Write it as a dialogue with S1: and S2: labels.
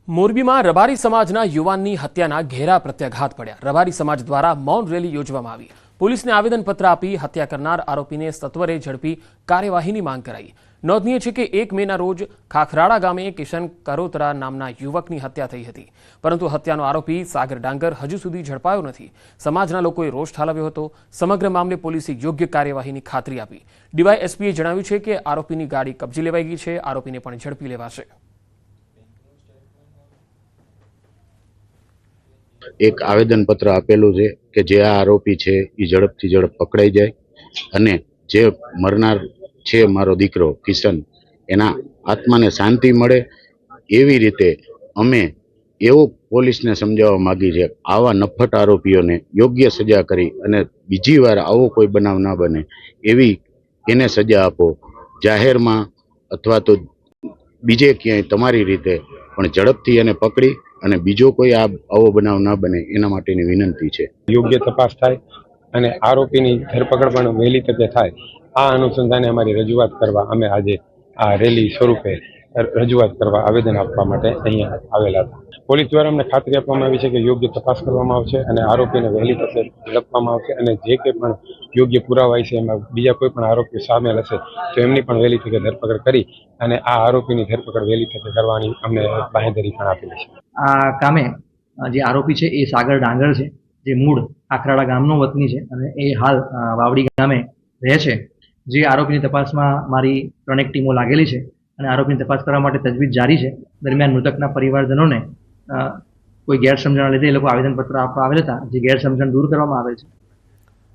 S1: મોરબીમાં રબારી સમાજના યુવાનની હત્યાના ઘેરા પ્રત્યાઘાત પડ્યા। રબારી સમાજ દ્વારા મૌન રેલી યોજવામાં આવી। પોલીસને આવેદનપત્ર આપી હત્યા કરનાર આરોપીને સત્વરે ઝડપી કાર્યવાહીની માંગ કરાઈ। નોંધનીય છે કે 1 મેના રોજ ખાખરાડા ગામે કિશન કરોતરા નામના યુવકની હત્યા થઈ હતી, પરંતુ હત્યાનો આરોપી સાગર ડાંગર હજુ સુધી ઝડપાયો નથી। સમાજના લોકોએ રોષ ઠાલવ્યો હતો। સમગ્ર મામલે પોલીસે યોગ્ય કાર્યવાહીની ખાતરી આપી। ડીવાયએસપીએ જણાવ્યું છે કે આરોપીની ગાડી કબજે લેવાઈ ગઈ છે। આરોપીને પણ ઝડપી લેવાશે।
S2: एक आवेदन पत्र आपेलू है कि जे आ आरोपी है ये झड़प थी झड़प पकड़ाई जाए अने जे मरनार है मारो दीकरो किशन एना आत्मा ने शांति मळे एवी रीते अमे एवं पोलीस ने समझावा मांगी है। आवा नफट आरोपीओ ने योग्य सजा करी अने बीजी वार आवो कोई बनाव ना बने एवी एने सजा आपो। जाहेर में अथवा तो बीजे क्यांय तमारी रीते पण झड़पथी एने पकड़ी અને બીજો કોઈ આવો બનાવ ના બને એના માટેની વિનંતી છે।
S3: યોગ્ય તપાસ થાય અને આરોપીની ધરપકડ પણ વહેલી તકે થાય, આ અનુસંધાને અમારી રજૂઆત કરવા અમે આજે આ રેલી સ્વરૂપે રજૂઆત કરવા આવેદન આપવા માટે અહીંયા આવેલા હતા। પોલીસ દ્વારા અમને ખાતરી આપવામાં આવી છે કે યોગ્ય તપાસ કરવામાં આવશે અને આરોપીને વહેલી તકે ઝડપવામાં આવશે અને જે કંઈ પણ યોગ્ય પુરાવા છે એમાં બીજા કોઈ પણ આરોપીઓ સામેલ હશે તો એમની પણ વહેલી તકે ધરપકડ કરી અને આ આરોપીની ધરપકડ વહેલી તકે કરવાની અમને બાંહેધરી પણ આપેલી છે।
S4: આ કામે જે આરોપી છે એ સાગર ડાંગર છે, જે મૂળ ખાખરાડા ગામનો વતની છે અને એ હાલ વાવડી ગામે રહે છે। જે આરોપીની તપાસમાં મારી 3 ટીમો લાગેલી છે અને આરોપીની તપાસ કરવા માટે તજવીજ જારી છે। દરમિયાન મૃતકના પરિવારજનોને કોઈ ગેરસમજણના લીધે એ લોકો આવેદનપત્ર આપવા આવેલા હતા, જે ગેરસમજણ દૂર કરવામાં આવે છે।